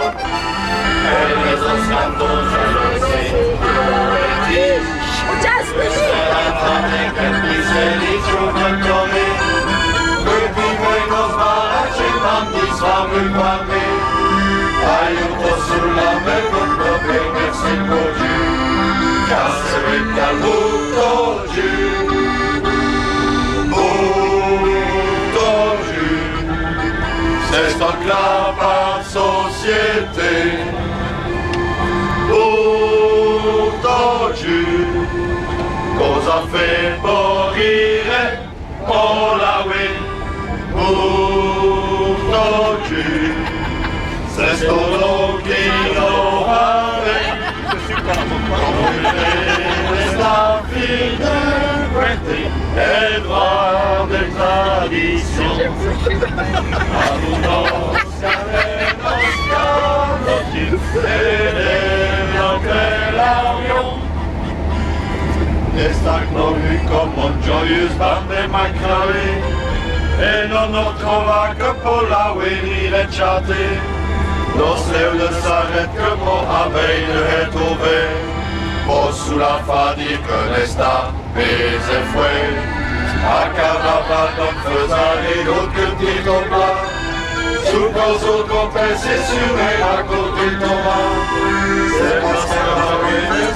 esos cantos yo lo sé, che mi sei dicho canzone, vivo in osmarace, tanti sami qua me, aiuto sulla me tutto bene se giù, cazzo e dal butto giù, c'est stock la par société aujourd'hui cosa fait pour rire pour la win aujourd'hui c'est solo qui l'aura la fille de Bertie et droit des traditions Algunos cadenos candotti tenevano che l'avion Destacno lui comme un joyeux bande macrale Et non ho trovato che pour la win le chatte Non sleu de s'arrête que pour abeille de retrouver Pour sous la fadie que resta mes effouets A carnaval donc faisant les autres que petit plat Sous vos autres compères c'est sûr et à côté de Thomas C'est pas ce que la vie des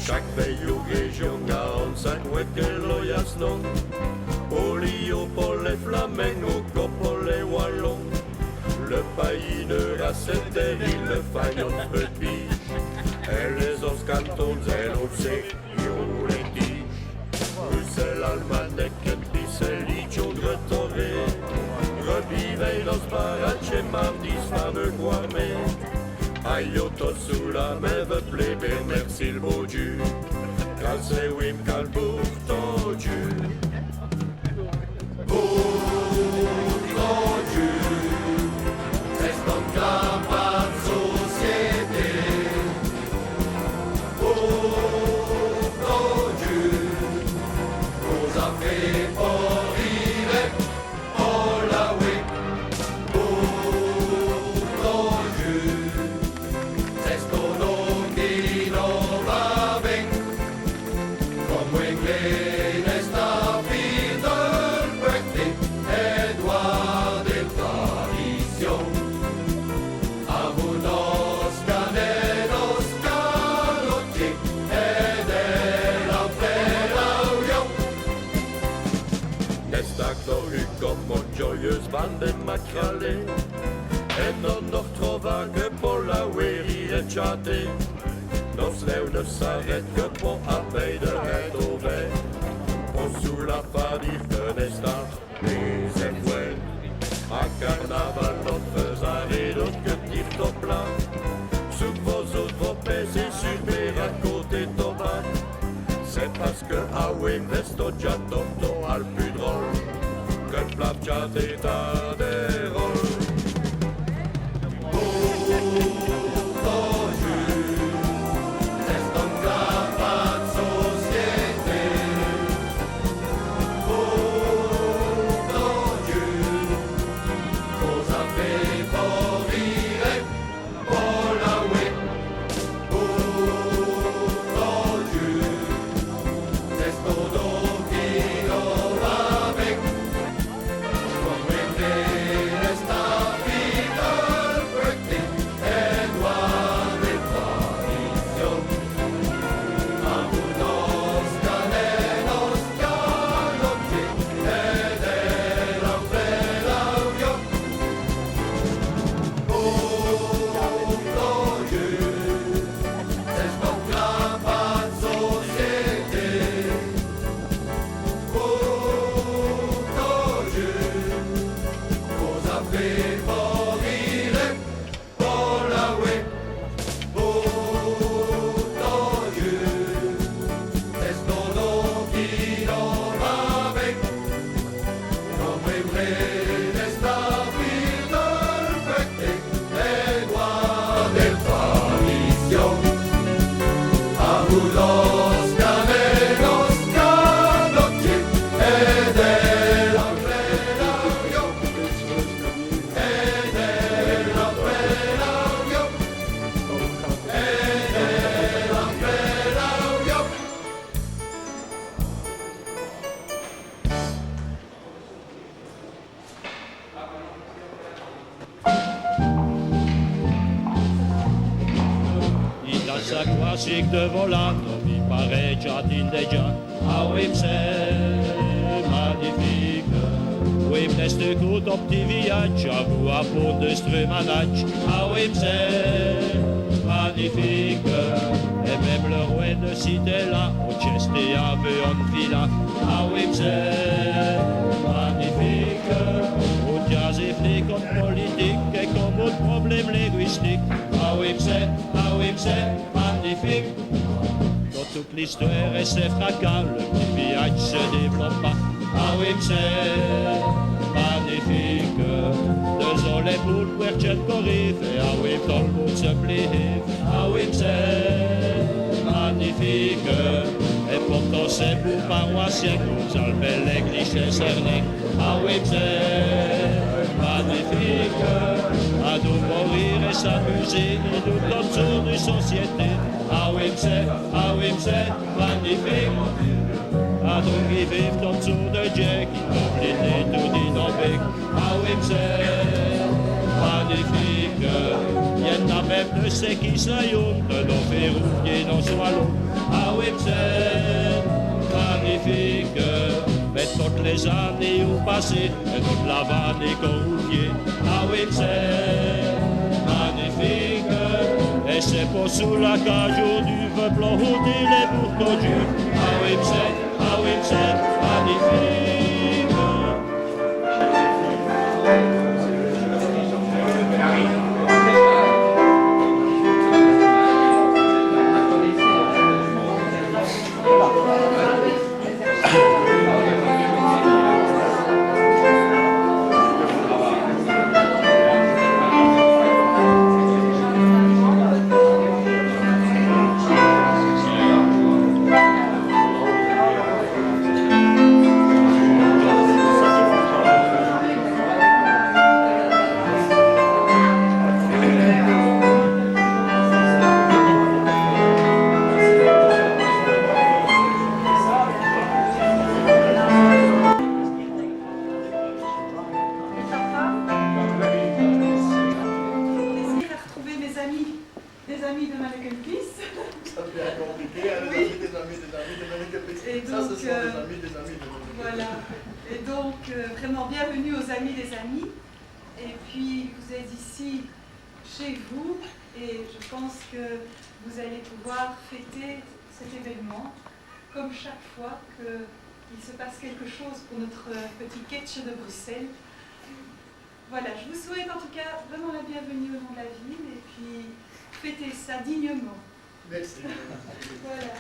Chaque veille aux régions 45 ouais que l'oyas non Au Lio pour les Flamengo pour les Wallons Le pays de la Cétérie, le fagnon de biche Et les os cantons et l'océ, yo les tiges Bruxelles, Almanec, Picellicio, Gretové Revivez los baraches, mardis, fameux guarmés Aiuto sulla meve plebe, merci le beau Dieu Calce wim cal burto Dieu Burto Dieu C'est ton campagne société Burto Dieu Vous avez pour rire pour la wim Burto Dieu Joyeuse bande macrale E non ho trovato che pour la werie e chatte Non sleu ne s'arrête que pour abeille de retrouver Pour sous la fadie que n'esta les effouets A carnaval non faisant les autres que tire ton plat Sous vos autres vos pèses sur mes à côté Thomas C'est parce que ah oui vesto già tutto al plus drôle Que plapciate ta des rôles sa classique de volant, mi paraît jardin déjà. Ah oui, c'est magnifique. Oui, reste court au petit village, à vous à fond de Strumanach. Ah oui, c'est magnifique. Et même le roi de cité là, au Chesté avait une villa. Ah oui, c'est magnifique. Au jazz et flic, en politique, et comme autre problème linguistique. Ah oui, c'est magnifique. Dans toute l'histoire et ses fracas, le petit village se développe pas. Ah oui, c'est magnifique. Désolé pour le Werchen Corif, et ah oui, tout le monde se plaît. Ah oui, c'est magnifique. Et pourtant c'est pour paroissiens que vous enlevez l'église et cerné. Ah oui, c'est magnifique. À nous mourir et s'amuser, et nous d'autres de société. Ah oui, c'est magnifique. À nous qui vivent en dessous de Dieu, qui peuvent l'aider tout dynamique. Ah oui, c'est magnifique. Il y en a même de ceux qui s'aillonnent, de nos ferrouillés, nos soileaux. Ah oui, c'est magnifique. Mais toutes les années ont passé, et toute la vanne qu'on rouillait. Ah oui, c'est magnifique. Et c'est pour sous la cage du vœu blanc où dit les bourgeois. Ah oui, c'est magnifique. Voilà. Et donc, vraiment bienvenue aux Amis des Amis. Et puis, vous êtes ici chez vous et je pense que vous allez pouvoir fêter cet événement comme chaque fois qu'il se passe quelque chose pour notre petit catch de Bruxelles. Voilà, je vous souhaite en tout cas vraiment la bienvenue au nom de la ville et puis fêtez ça dignement. Merci. Voilà.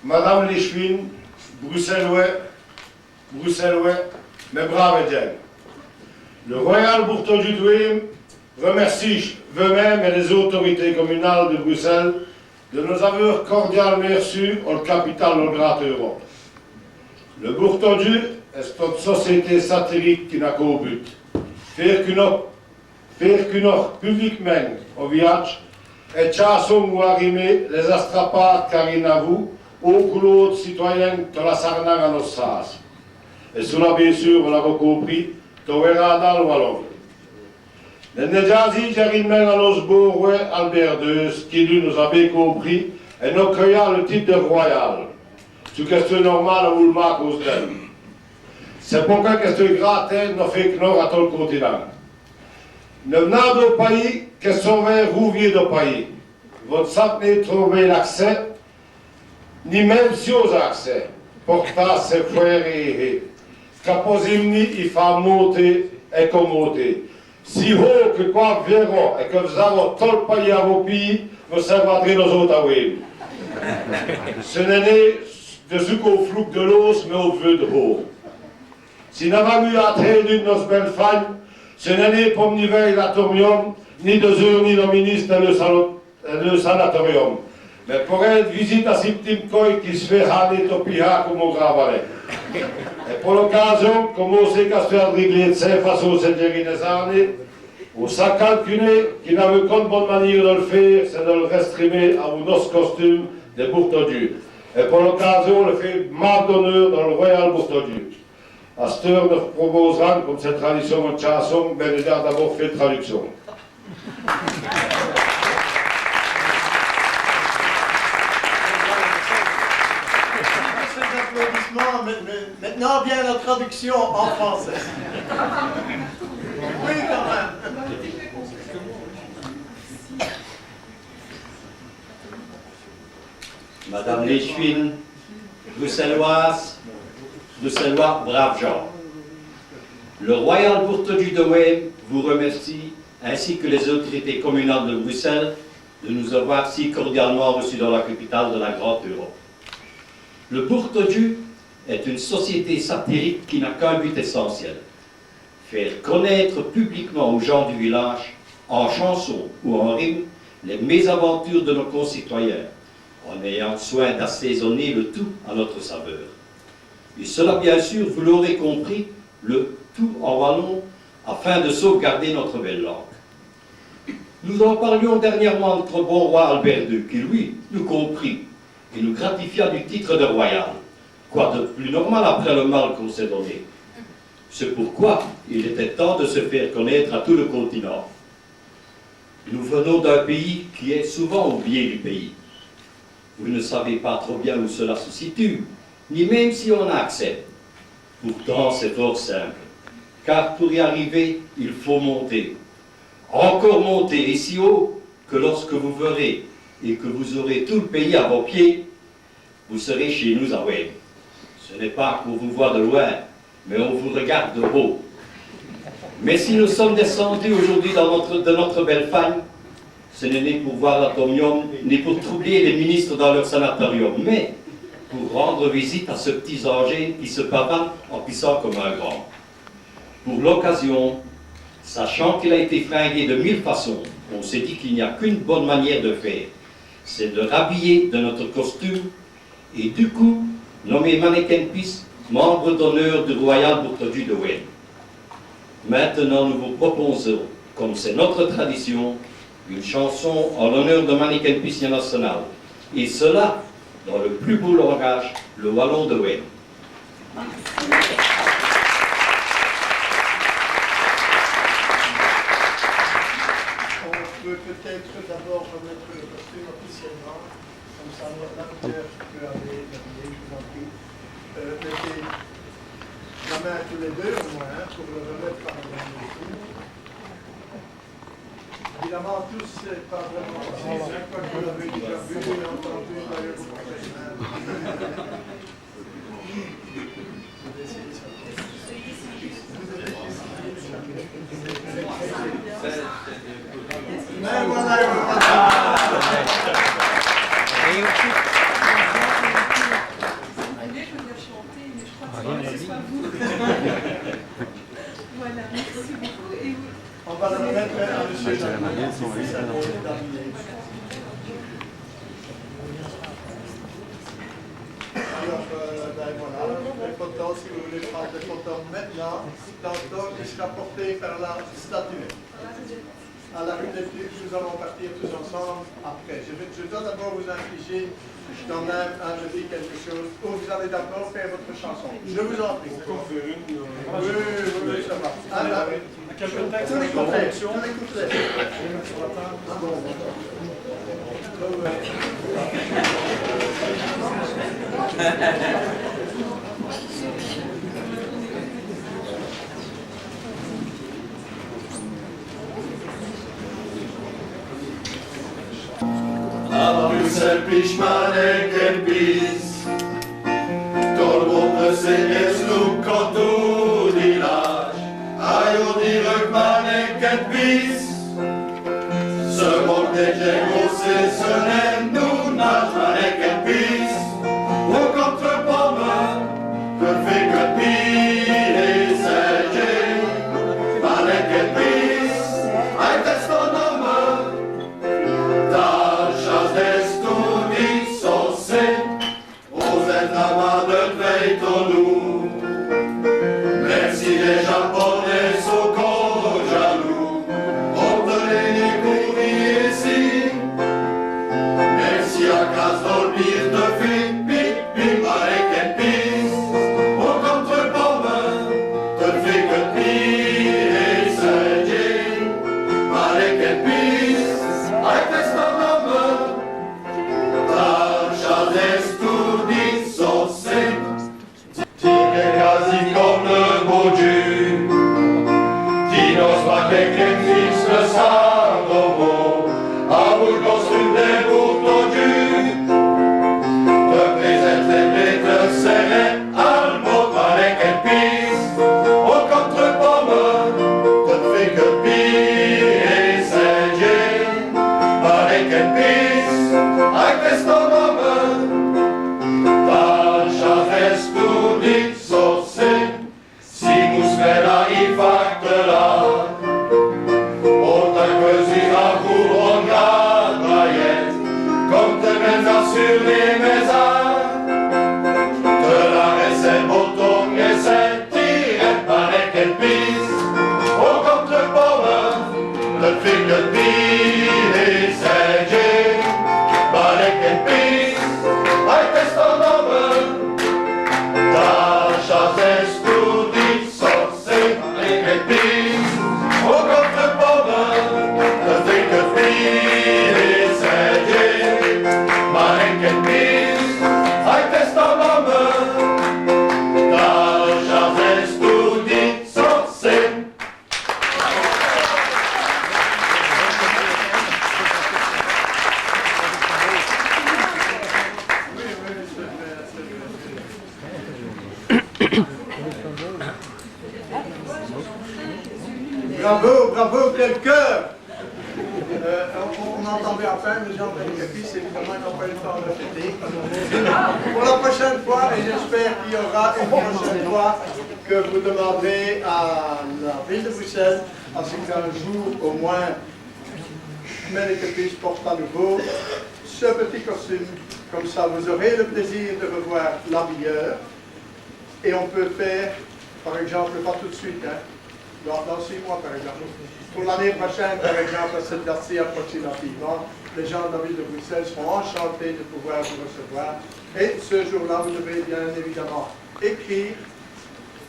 Madame Lichwin, Bruxellois, mes braves Diagne. Le Royal Bourton du Douim remercie eux-mêmes et les autorités communales de Bruxelles de nous avoir cordialement reçus au capital de Grande Europe. Le Bourton du est une société satirique qui n'a qu'au but faire qu'une publiquement au village et chassons ou arrimer les astrapades carinavou au coulot citoyen de la Sarnang à nos sas. Et cela, bien sûr, on l'a compris, to verra dans le wallon. Le Nedjazi Jarinmen à nos beaux Albert II, qui lui nous avait compris, et nous créa le titre de royal. Ce que c'est normal où le marque aux d'elle. C'est pourquoi que ce gratin nous fait que nous à tout le continent. Nous venons de pays que sont rouviers de pays. Votre savez trouver l'accès, ni même si aux accès. Pourtant, c'est frère et Caposimni, il faut monter et commoter. Si haut que quoi verront et que vous avez tout le pays à vos pays, vous servirez nos autres à oui. Ce n'est pas de ce qu'au flou de l'os, mais au vœu de haut. Si nous avons eu à traiter d'une de nos belles femmes, ce n'est pas pour niveau l'atomium, ni de eux, ni de ministre le sanatorium. Mais pour être visite à ce petit coin qui se fait râler au piha comme au grand valet. Et pour l'occasion, comme on sait qu'à se faire régler de ses façons, c'est des années, Au sac calculé, qui n'a eu qu'une bonne manière de le faire, c'est de le restreamer à nos costumes des Bourtodieu. Et pour l'occasion, on le fait marque d'honneur dans le Royal Bourtodieu. À cette heure, nous proposerons, comme cette tradition de chanson, Bénédard d'abord fait traduction. Maintenant vient la traduction en français. Oui, quand même. Madame Lécheville, bruxelloise, bruxellois, braves gens. Le Royal Bourtodieu de Wem vous remercie, ainsi que les autorités communales de Bruxelles, de nous avoir si cordialement reçus dans la capitale de la Grande Europe. Le Bourtodieu est une société satirique qui n'a qu'un but essentiel: faire connaître publiquement aux gens du village, en chanson ou en rime, les mésaventures de nos concitoyens, en ayant soin d'assaisonner le tout à notre saveur. Et cela, bien sûr, vous l'aurez compris, le tout en wallon, afin de sauvegarder notre belle langue. Nous en parlions dernièrement à notre bon roi Albert II, qui, lui, nous comprit et nous gratifia du titre de royal. Quoi de plus normal après le mal qu'on s'est donné? C'est pourquoi il était temps de se faire connaître à tout le continent. Nous venons d'un pays qui est souvent oublié du pays. Vous ne savez pas trop bien où cela se situe, ni même si on accepte. Pourtant, c'est fort simple, car pour y arriver, il faut monter. Encore monter, et si haut que lorsque vous verrez et que vous aurez tout le pays à vos pieds, vous serez chez nous à Wem. Ce n'est pas qu'on vous voit de loin, mais on vous regarde de haut. Mais si nous sommes descendus aujourd'hui de notre belle fagne, ce n'est ni pour voir l'atomium, ni pour troubler les ministres dans leur sanatorium, mais pour rendre visite à ce petit âgé qui se pavane en pissant comme un grand. Pour l'occasion, sachant qu'il a été fringué de 1000 façons, on s'est dit qu'il n'y a qu'une bonne manière de faire, c'est de rhabiller de notre costume et du coup nommer Mannequin Peace membre d'honneur du Royal Bourtodieu de Wem. Maintenant, nous vous proposons, comme c'est notre tradition, une chanson en l'honneur de Mannequin Peace national, et cela dans le plus beau langage, le wallon de Wem. On peut peut-être d'abord remettre le costume officiellement, comme ça l'auteur peut aller l'habiller, je vous en prie. Mettez la main tous les deux au moins pour le remettre par exemple. Évidemment, tous, c'est pas vraiment facile. Chaque fois que vous l'avez déjà vu et entendu, d'ailleurs, vous professionnel. Vous essayez ça. Mais voilà, Voilà, merci beaucoup. Et vous... on va le remettre à monsieur Lamagné. Alors, ben voilà, les photos, si vous voulez prendre des photos maintenant, tantôt, il sera porté par la statue. À la rue des Tucs, nous allons partir tous ensemble après. Je dois d'abord vous infliger quand même un je dis quelque chose, ou vous allez d'abord faire votre chanson. Je vous en prie. Oui, ça va. Alors, quelques textes de introduction. A Brüssel bist Mannequin Peace, tot le monde sait nous quand tout village. Aïe, on dirait que Mannequin Peace, ce monde des Diego, c'est ce n'est nous, notre Mannequin Peace. Au contre-pomme, que fait que pire et sergé, Mannequin Peace, aïe, t'es ton homme. Merci les Japonais, sont encore jaloux. think be said, but it can be. I test on over. Ta chance studi sorse, it can be. Oh, come the bomber. The think be said, but it can be. I test on over. Ta chance studi sorse. Bravo, bravo, quel cœur! On entendait à peine les gens de l'édifice, évidemment, ils n'ont pas eu le temps de répéter. Pour la prochaine fois, et j'espère qu'il y aura une prochaine fois, que vous demanderez à la ville de Bruxelles, à ce qu'un jour au moins, Manneke porte à nouveau ce petit costume. Comme ça, vous aurez le plaisir de revoir l'habilleur. Et on peut faire, par exemple, pas tout de suite, hein, dans 6 mois par exemple. Pour l'année prochaine, par exemple, à cette date-ci approximativement, les gens de la ville de Bruxelles seront enchantés de pouvoir vous recevoir. Et ce jour-là, vous devez bien évidemment écrire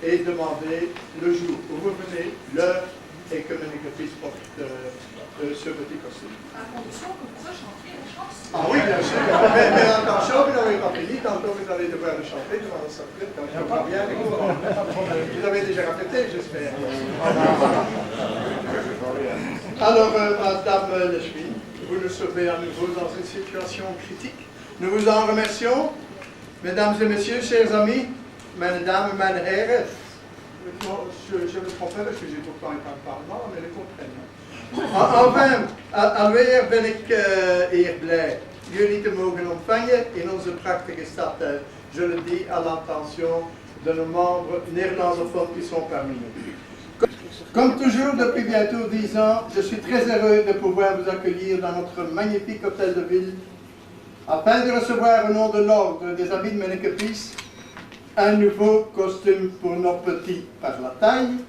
et demander le jour où vous venez, l'heure, et que Manneke porte ce petit costume. À condition que vous chantiez la chanson. Ah oui, bien sûr. Mais attention, vous n'avez pas fini. Tantôt, vous allez devoir le chanter devant la sortie. Donc, je crois bien. Vous avez déjà répété, j'espère. Alors, Madame Leschwin, vous nous sauvez à nouveau dans une situation critique. Nous vous en remercions. Mesdames et messieurs, chers amis, meine Damen, meine Herren, je me tromperai parce que j'ai pourtant un parlement, mais les comprennent. Enfin, alweer ben ik eer blij jullie te mogen ontvangen in onze prachtige stad. Je le dis à l'intention de nos membres néerlandophones qui sont parmi nous. Comme toujours depuis bientôt 10 ans, je suis très heureux de pouvoir vous accueillir dans notre magnifique hôtel de ville afin de recevoir au nom de l'ordre des amis de Manneke un nouveau costume pour nos petits par la taille,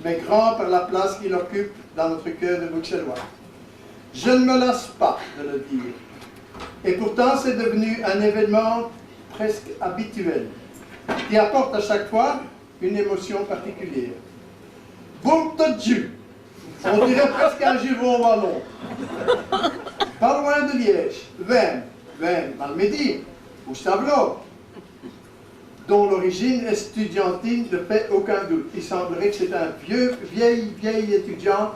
mais grands par la place qu'il occupe dans notre cœur de Bruxellois. Je ne me lasse pas de le dire. Et pourtant, c'est devenu un événement presque habituel, qui apporte à chaque fois une émotion particulière. Bourtodju, on dirait presque un juron wallon. Pas loin de Liège, Wijn, Malmedy, ou Stavelot, dont l'origine estudiantine ne fait aucun doute. Il semblerait que c'est un vieil étudiant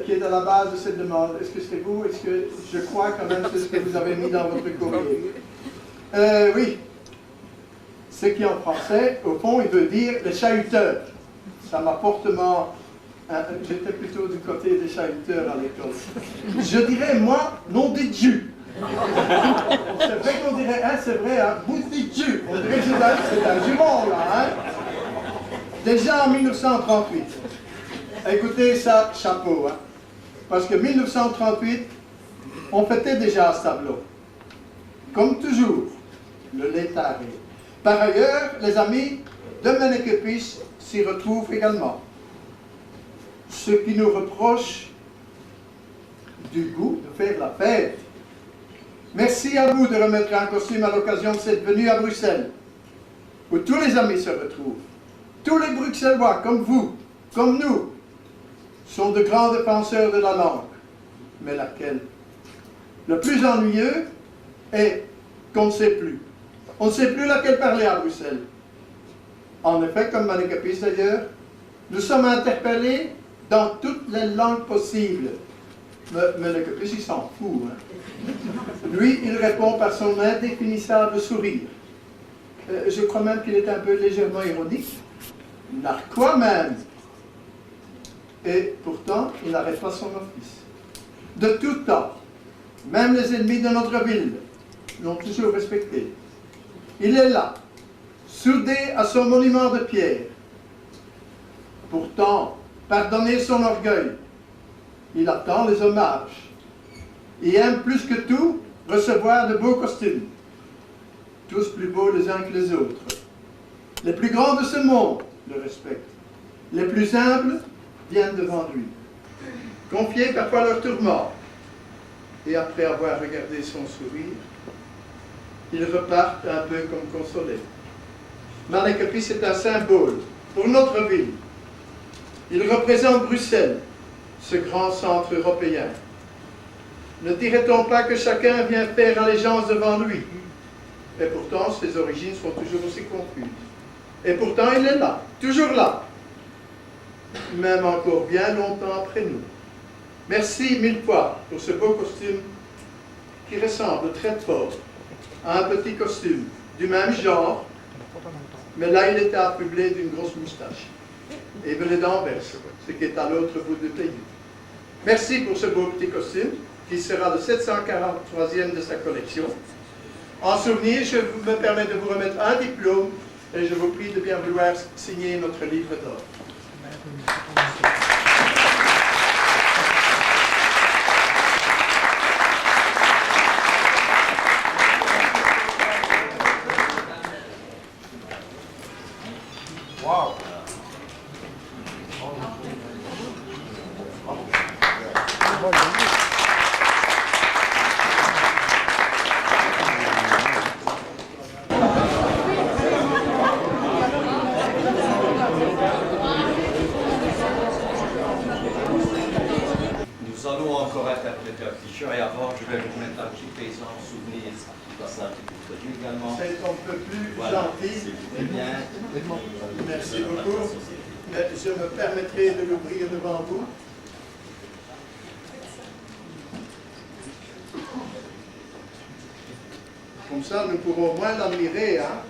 qui est à la base de cette demande. Est-ce que c'est vous? Est-ce que je crois quand même que c'est ce que vous avez mis dans votre courrier? Oui. Ce qui en français, au fond, il veut dire les chahuteurs. Ça m'a fortement... J'étais plutôt du côté des chahuteurs à l'école. Je dirais, moi, nom de Dieu. C'est vrai qu'on dirait, hein, c'est vrai, hein, Boutidju. On dirait que c'est un jument, là, hein. Déjà en 1938. Écoutez ça, chapeau, hein. Parce que 1938, on fêtait déjà à Stavelot. Comme toujours, le létaré. Par ailleurs, les amis de Manneke s'y retrouvent également. Ce qui nous reproche du goût de faire la fête. Merci à vous de remettre un costume à l'occasion de cette venue à Bruxelles, où tous les amis se retrouvent. Tous les Bruxellois, comme vous, comme nous, sont de grands défenseurs de la langue. Mais laquelle? Le plus ennuyeux est qu'on ne sait plus. On ne sait plus laquelle parler à Bruxelles. En effet, comme Manneke d'ailleurs, nous sommes interpellés dans toutes les langues possibles. Manneke il s'en fout. Hein. Lui, il répond par son indéfinissable sourire. Je crois même qu'il est un peu légèrement ironique. Narquois même. Et pourtant, il n'arrête pas son office. De tout temps, même les ennemis de notre ville l'ont toujours respecté. Il est là, soudé à son monument de pierre. Pourtant, pardonner son orgueil, il attend les hommages. Il aime plus que tout recevoir de beaux costumes, tous plus beaux les uns que les autres. Les plus grands de ce monde le respectent. Les plus humbles viennent devant lui. confier parfois leurs tourments. Et après avoir regardé son sourire, ils repartent un peu comme consolés. Malekopis est un symbole pour notre ville. Il représente Bruxelles, ce grand centre européen. Ne dirait-on pas que chacun vient faire allégeance devant lui? Et pourtant, ses origines sont toujours aussi confuses. Et pourtant, il est là, toujours là, même encore bien longtemps après nous. Merci mille fois pour ce beau costume qui ressemble très fort à un petit costume du même genre, mais là, il était affublé d'une grosse moustache et venait d'Anvers, ce qui est à l'autre bout du pays. Merci pour ce beau petit costume, qui sera le 743e de sa collection. En souvenir, je me permets de vous remettre un diplôme et je vous prie de bien vouloir signer notre livre d'or. Wow. Nous allons encore interpréter un petit chant et avant, je vais vous mettre un petit paysan souvenir de Saint-Écoute également. C'est un peu plus Voilà, gentil. s'il vous plaît bien. Merci beaucoup. Je me permettrai de l'ouvrir devant vous. Comme ça, nous pourrons moins l'admirer. Hein?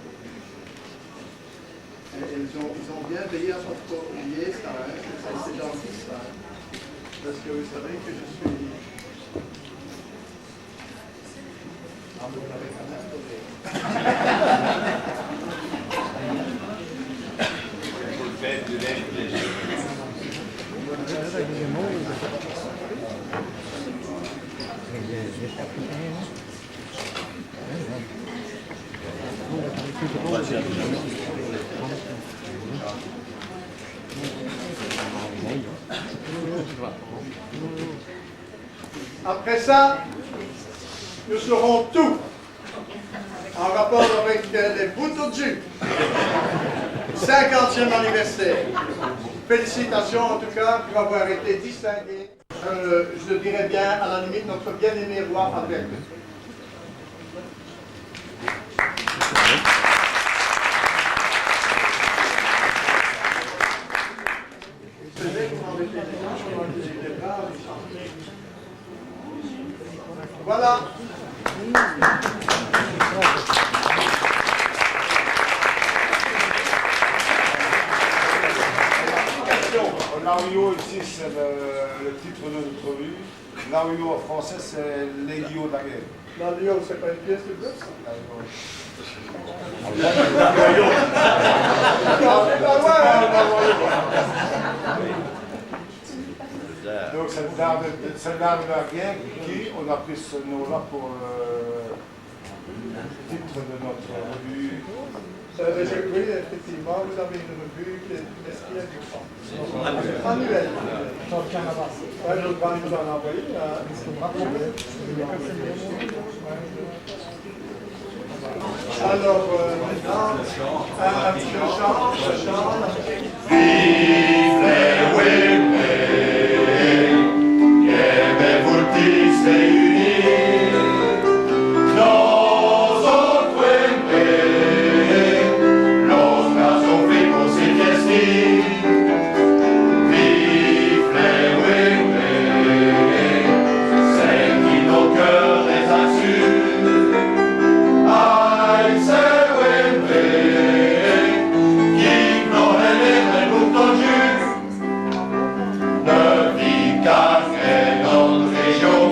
Ils ont bien veillé à s'approprier ça. Hein? C'est gentil ça. Hein? Parce que vous savez que je suis... Ah, vous l'avez quand même donné. Vous le faites de l'air plaisir. Après ça, nous saurons tout en rapport avec les Boutodju. 50e anniversaire. Félicitations en tout cas pour avoir été distingué. Je dirais bien à la limite notre bien-aimé roi Albert. Voilà. Nario ici, c'est le titre de notre revue. Nario en français, c'est Les Guillots de la guerre. Nario, c'est pas une pièce de blues? Donc c'est l'art de la guerre qui, on a pris ce nom-là pour le titre de notre revue. Oui, effectivement, vous avez une revue qui est-ce qu'il y a du temps? Annuel. Ouais, je vais nous en envoyer. Alors, maintenant, un petit chant. Vive les Wimper, que vultis se unir, nos autres Wimper, los casos ficos y fiestis. Vive les Wimper, celles qui nos cœurs les assurent. Ay, se Wimper, qui nos helene Boutodju. Ne vit qu'à notre région,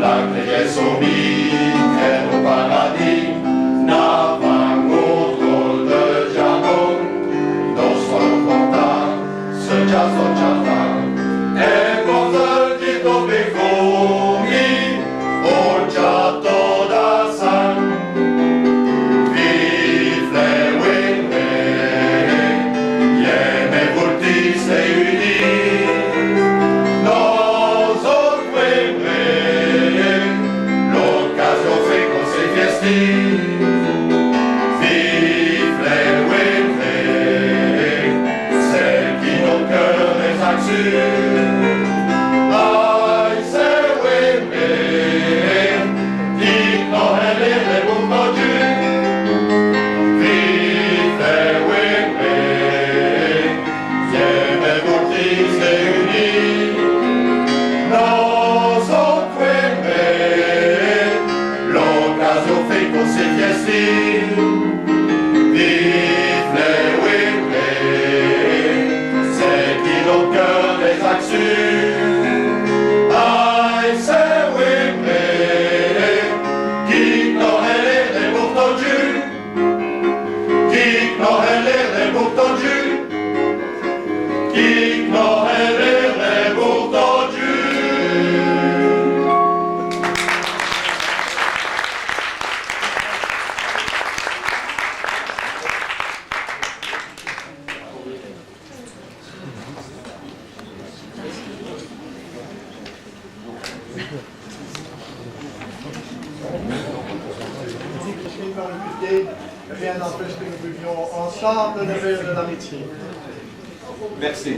la créée sommière au paradis, n'avant contrôle de Django, nos sols portant ce jazz au chata, et pour ce qui tombe commis, au château d'Assan. Vive les Wimper, yeme vultis se unir, nos style. Vive les Wimley, c'est qui nos cœurs les actions. Aïe, c'est Wimley, qui n'aurait l'air des bourtons Dieu, qui n'aurait l'air des bourtons Dieu, qui n'aurait l'air des bourtons Dieu. Par le public, rien n'empêche que nous buvions ensemble le verre de l'amitié. Merci.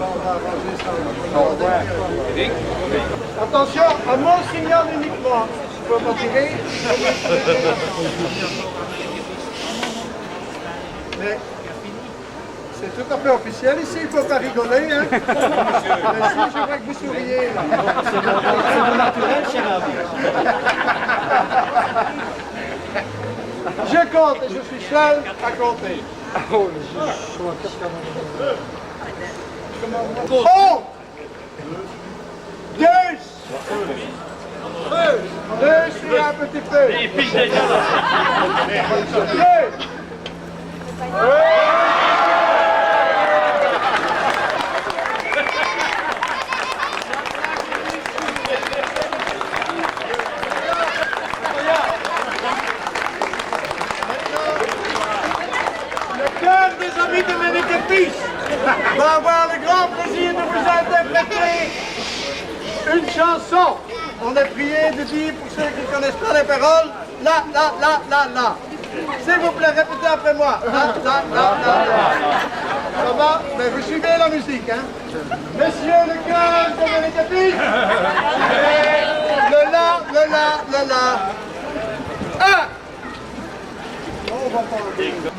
Sound. arranger ça. Attention, à mon signal uniquement. Je peux m'en tirer. Mais c'est tout à fait officiel ici, il ne faut pas rigoler. Hein. Mais si, je voudrais que vous souriez. C'est mon naturel, cher ami. Je compte et je suis seul à compter. Oh! Deux! Deux, c'est un petit peu. Deux! Des amis de Ménékétis va avoir le grand plaisir de vous interpréter une chanson. On est prié de dire, pour ceux qui ne connaissent pas les paroles, la, la, la, la, la. S'il vous plaît, répétez après moi. La, la, la, la, la. Ça va? Mais vous suivez la musique, hein? Messieurs le cœur de Ménékétis. Le la, le la, le la. Un.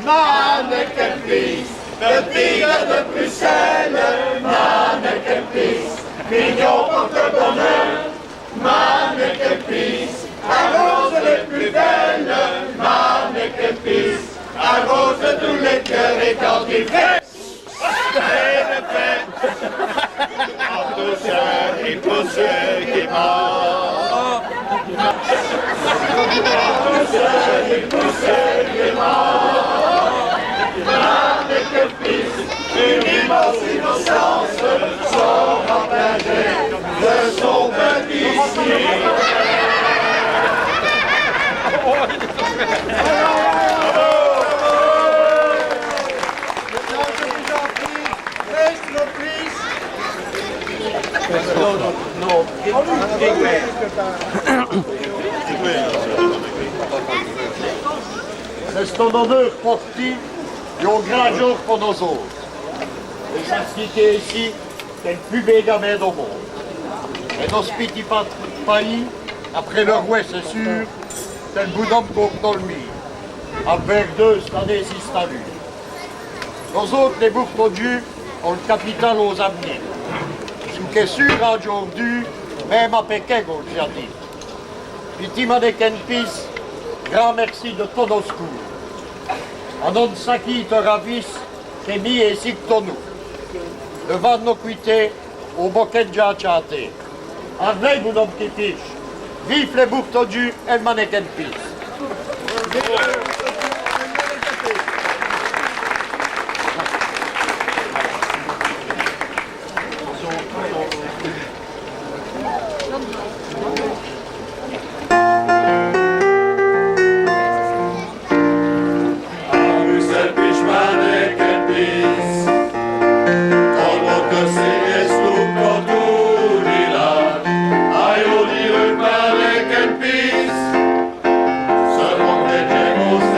Mannequin Peace, le tigre de Bruxelles, Mannequin Peace, mignon porte-bonheur, Mannequin Peace, arrose les plus belles, Mannequin Peace, arrose tous les cœurs et quand il fait, et le fait, entre ceux et pour ceux qui mentent. Entre ceux et pour ceux qui mentent, Mannequin Peace, une immense innocence, sont partagés de son petit style. C'est un honneur sportif et un grand jour pour nous autres. Les activités ici, c'est le plus bel gamin au monde. Et nos petits pays, après le roi, c'est sûr, c'est le bonhomme qu'on tolmi. Avec deux, cette année, si c'est vu. Nous autres, les bouffes de Dieu, ont le capital aux amenés. Ce qui est sûr aujourd'hui, même à Pékin, on l'a dit. Petit Mannequin Peace, grand merci de ton secours. En nom de Saki te ravisse, t'es mis ici que ton nous. Devant nos cuités, au bouquet de chanté. Avec mon homme qui fiche. Vive les bouffes tondus et le Mannequin Peace. Se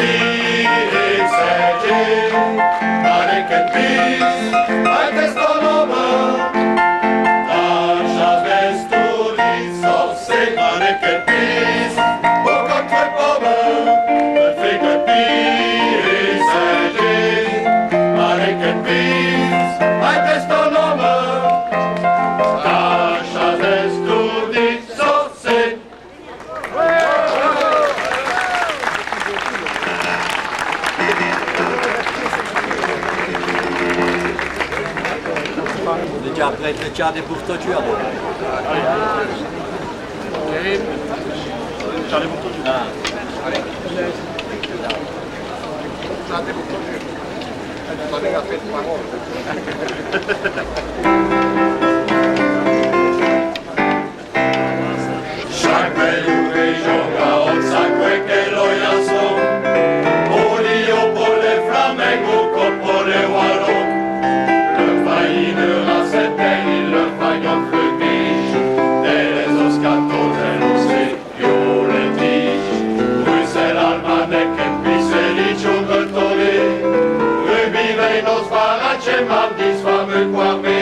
peace Manic and peace, I test all over. Tașa destului s-o se manic and peace, o contre pobă, but fake and peace Manic and peace, I test all over. Tașa destului s-o se. On est déjà prêt le tchad et pour toi tu as. Chaque belle région garonne, sa couette et l'oyason. Olio pour les flamencos, comme pour les wallons. Le failli de Racette, il le faillon fleurige. Et les oscatos, et l'océio, les tiges. Bruxelles, Almanec, et Piselicio, Gretolé. Ruby, Veinos, Varace, Mardis, fameux Kwame.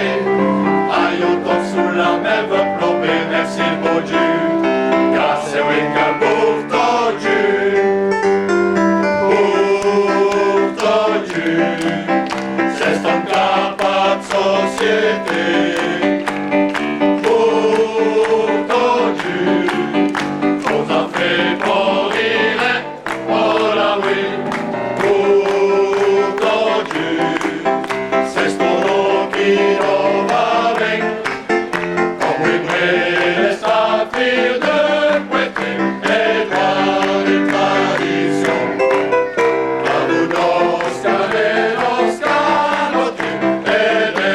Ayoton sous la mer, veut plomber, merci le beau Dieu. Casse winka pour ton Dieu. Pour ton Dieu. C'est ton capable de société. Pour ton Dieu. On a fait pour rire, oh la oui. Pour ton Dieu. C'est ton nom qui nous va avec. Comme une vraie saphir de Poitiers, Édouard de tradition. Abunos, Cadenos, Canotiers, et de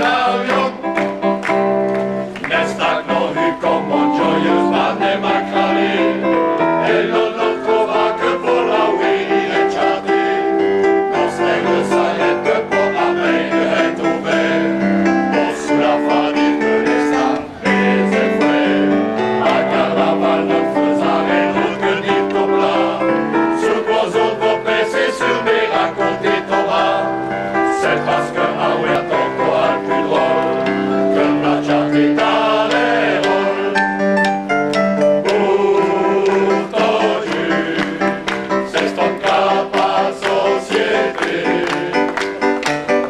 l'avion. Nestac non vu comme mon joyeuse bande et macralé. Et l'on ne trouva que pour la oui et tchadé. Nos règles s'arrêtent que pour la main est ouverte. Pour sous la famille de l'Estat, les effets. À carnaval ne faisant rien d'autre que dire ton plat. Sur vos autres vos passer sur mes raconter ton bras. C'est parce que ah oui à ton poil plus drôle. Comme la chatte est dans les rôles. Pour ton Dieu, c'est ton capable société.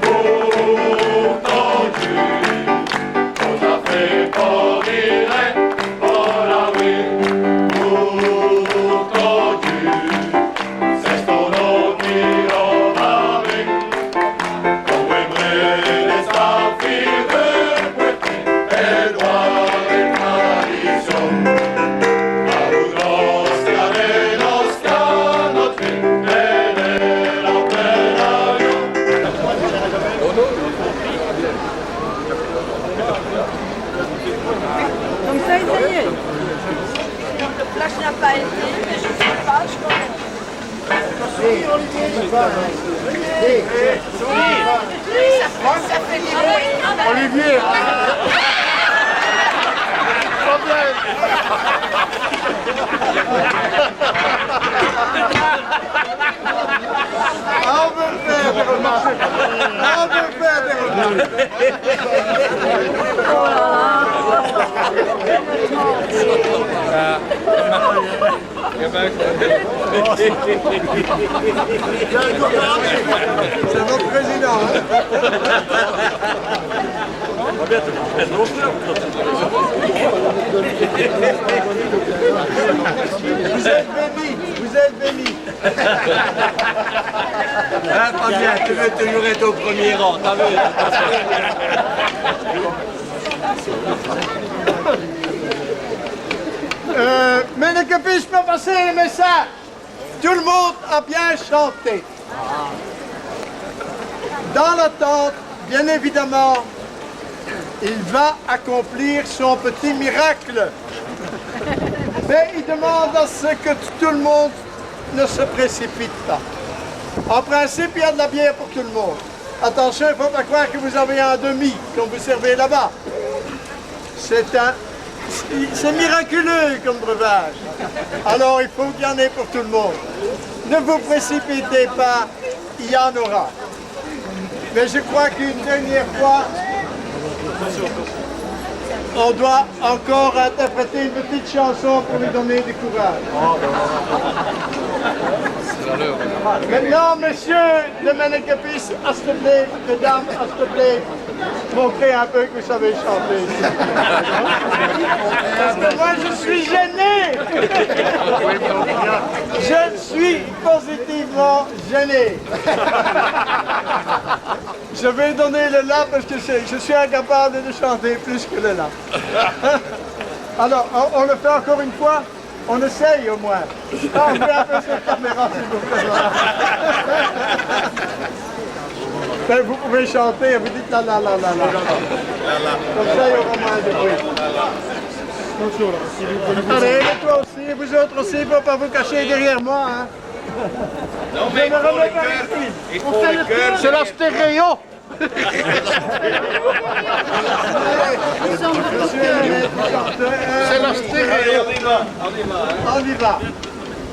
Pour ton Dieu, on a fait pour dire, oh la oui. Pour ton Dieu, c'est ton nom qui en avec. On aimerait les affaires de Poitiers, Édouard et tradition. Abunos, Cadenos, Canotiers, et de l'avion. Donc ça y est. Donc le flash n'a pas été, mais je sais pas, je connais. Ça fait du bruit. Olivier. On veut faire des remarques. On veut faire des remarques. C'est notre président. Vous êtes bénis, vous êtes bénis. Hein, Fabien, tu veux toujours être au premier rang, t'as vu? Mais ne que puis-je pas passer le message? Tout le monde a bien chanté. Dans l'attente, bien évidemment, il va accomplir son petit miracle. Mais il demande à ce que tout le monde ne se précipite pas. En principe, il y a de la bière pour tout le monde. Attention, il ne faut pas croire que vous avez un demi, comme vous servez là-bas. C'est miraculeux comme breuvage. Alors, il faut qu'il y en ait pour tout le monde. Ne vous précipitez pas, il y en aura. Mais je crois qu'une dernière fois, on doit encore interpréter une petite chanson pour lui donner du courage. Maintenant, monsieur le mannequin-pis, s'il te plaît, mesdames, s'il te plaît, montrez un peu que vous savez chanter. Parce que moi, je suis gêné. Je suis positivement gêné. Je vais donner le la parce que je suis incapable de chanter plus que le la. Alors, on le fait encore une fois? On essaye au moins. Ah, on fait un peu cette caméra, s'il vous plaît. Ben, vous pouvez chanter, vous dites la la la la la. Comme ça, il y aura moins de bruit. Allez, et toi aussi, vous autres aussi, il ne faut pas vous cacher derrière moi. Hein. Non, mais il faut le cœur. Il faut le cœur. C'est la stéréo. C'est la stéréo. On y va.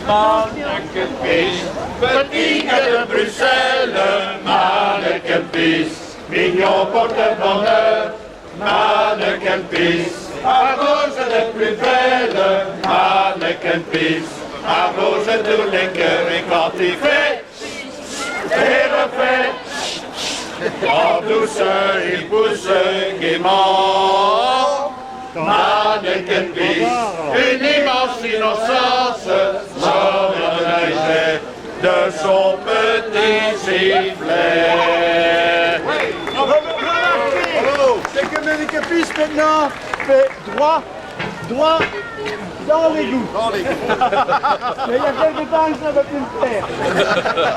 Mannequin-pis, petit gars de Bruxelles, mannequin-pis, mignon porte-bonheur, mannequin-pis, à rose de plus belle, mannequin-pis, à rose de tous les cœurs, et quand il fait, et refait, en douceur il pousse gaiement. Mannequin-pis, une immense innocence, s'organisait de son petit sifflet. C'est que mannequin-pis maintenant fait droit dans l'égout. Mais il y a quelques temps, je n'avais plus le faire.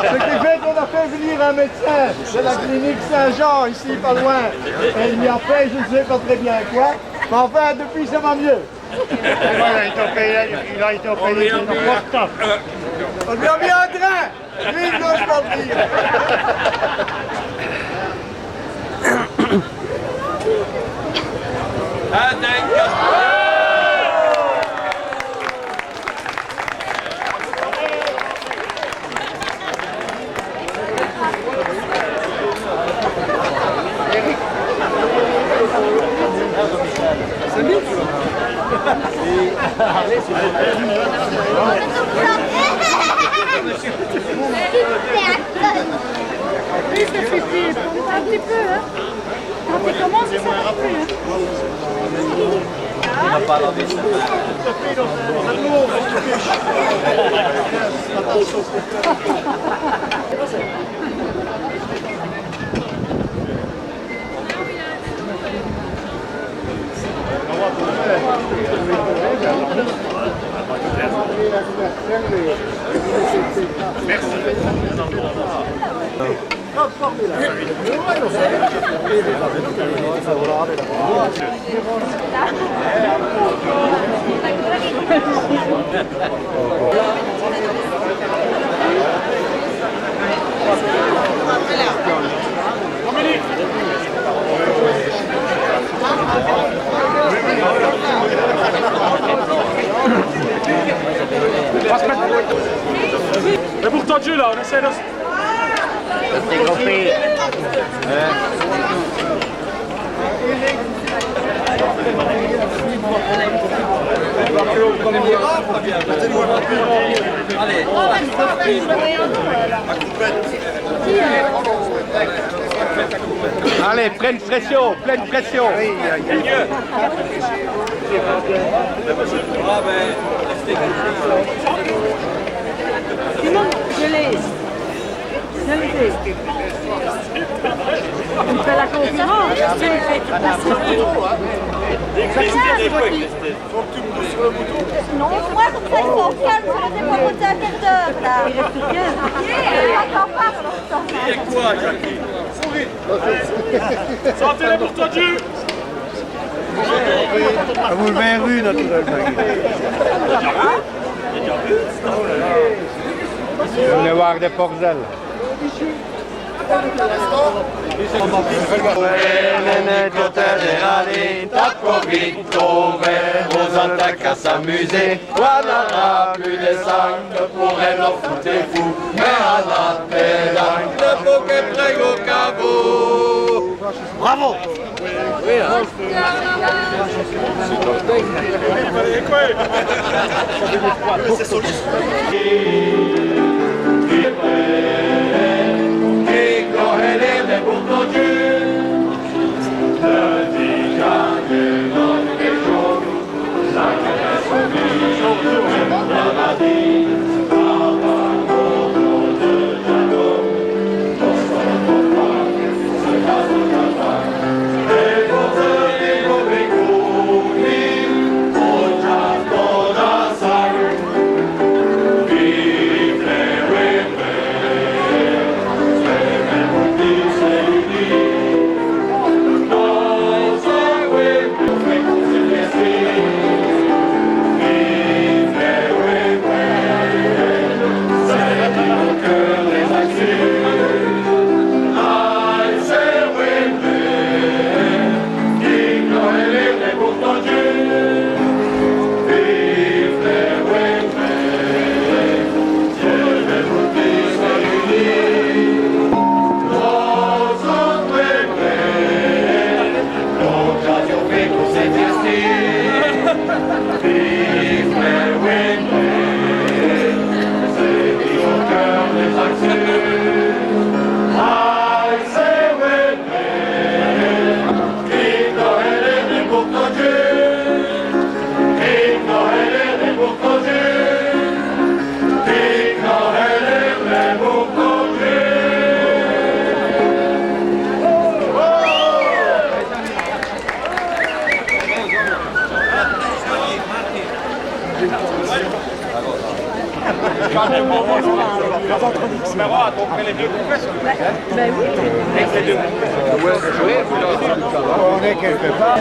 Ce qui fait qu'on a fait venir un médecin de la clinique Saint-Jean, ici pas loin. Et il y a fait, je ne sais pas très bien quoi. Mais enfin, depuis, ça va mieux. Il a été opéré d'une porte. On lui a mis un train. Vive nos sportifs. Oui, ça fait plus, un petit peu, hein. Quand tu commences, ça va plus, hein. On va pas laver ça. Mais pour Dieu là, on essaie de... Allez, pleine pression, pleine pression. Je l'ai. On fait la concurrence. Non, moi comme ça ils sont calmes, ça ne pas monter à quelle heure là. Il reste 15. J'entends pas pendant ce temps. Il y a quoi, Jackie? Sortez-les pour toi, Dieu! Vous le mettez rue, naturellement. Vous voulez voir des porcelles. Nene, tape vite ton verre aux attaques à s'amuser. Voilà, plus des cinq ne pourrait leur foutre fou. Mais à la pédale, le bouquet près au caveau. Bravo! C'est solide. On est quelque part.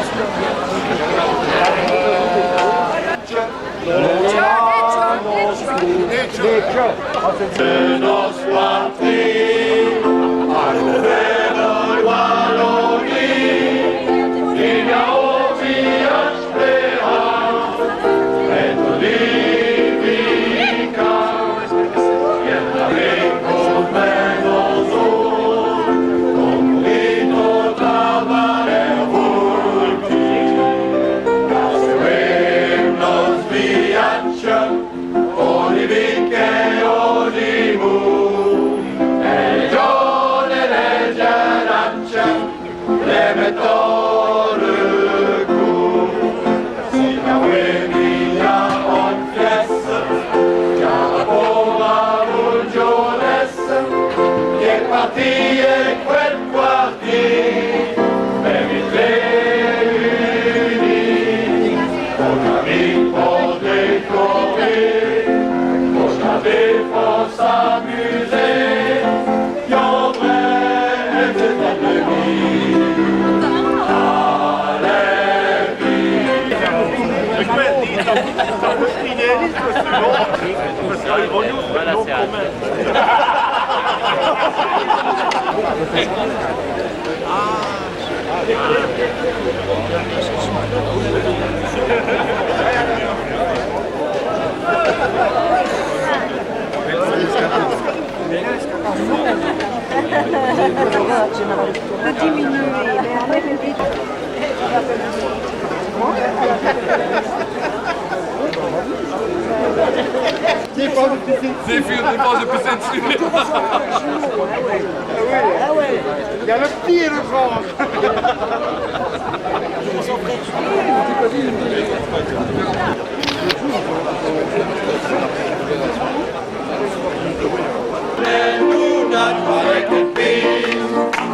De nos patries, à l'ouvert Wallonie, il y a au village Péra, et de l'Ivica, il y a avec nos mains aux eaux, comme Rito Cavalier Vulti, car c'est nos villages, Olivique e Olimu, e Gione le Gianaccia, le metto le cu. Si la uemiglia on fiesse, chiama pova vulgionesse, che partì e quel quartier, per i tre uni, con amico dei corri. Pour s'amuser, y'en vrai, c'est pas de vie. De diminuer, mais en fait, Des filles de dépense de piscine dessus. Ah ouais, il y a le petit et le grand.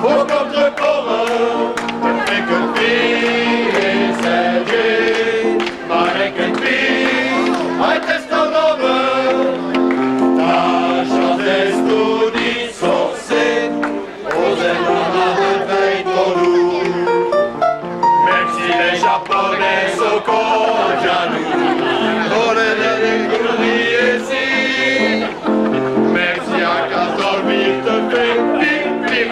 Au contre-commun, ne fait que pire et s'aider. Marek et pire, ai testament. Ta chance est studi sorcée, aux énormes veilles ton loup. Même si les Japonais sont contre jaloux, on les découvrir ici. Même si un castor vite te fait pire.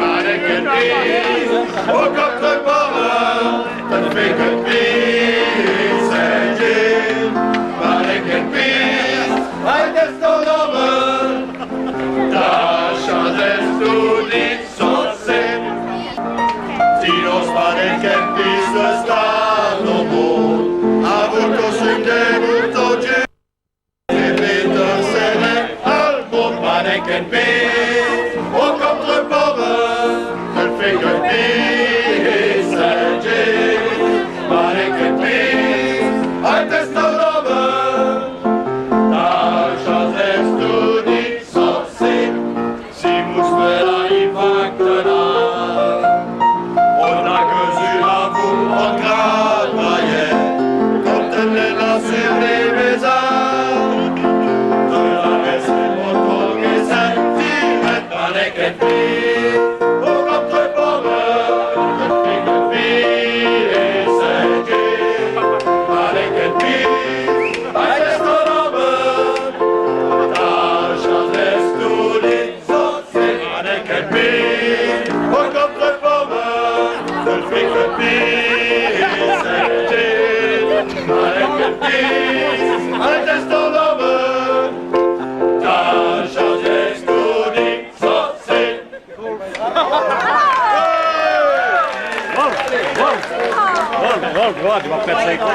Au contre-commun, ça ne fait que pire. le stade au monde, à vous costume des boutons du Peter serré, al monde mannequin B, au contre-power, elle fait que B, Sergei, mannequin B, un test au lover, ta chance est studie, sorcier, si vous spera i factena, on a que à vous en grade, comme tenez la sur les maisons, de la reste mon ton et c'est direct avec un pied, au contre-power, avec un pied et c'est Dieu, avec un pied, avec son homme, ta chance est studie, avec un pied, au contre-power, de fait que pied et c'est Dieu, avec un pied, avec son homme, ta chance est studie, Tu vas faire 5 ans.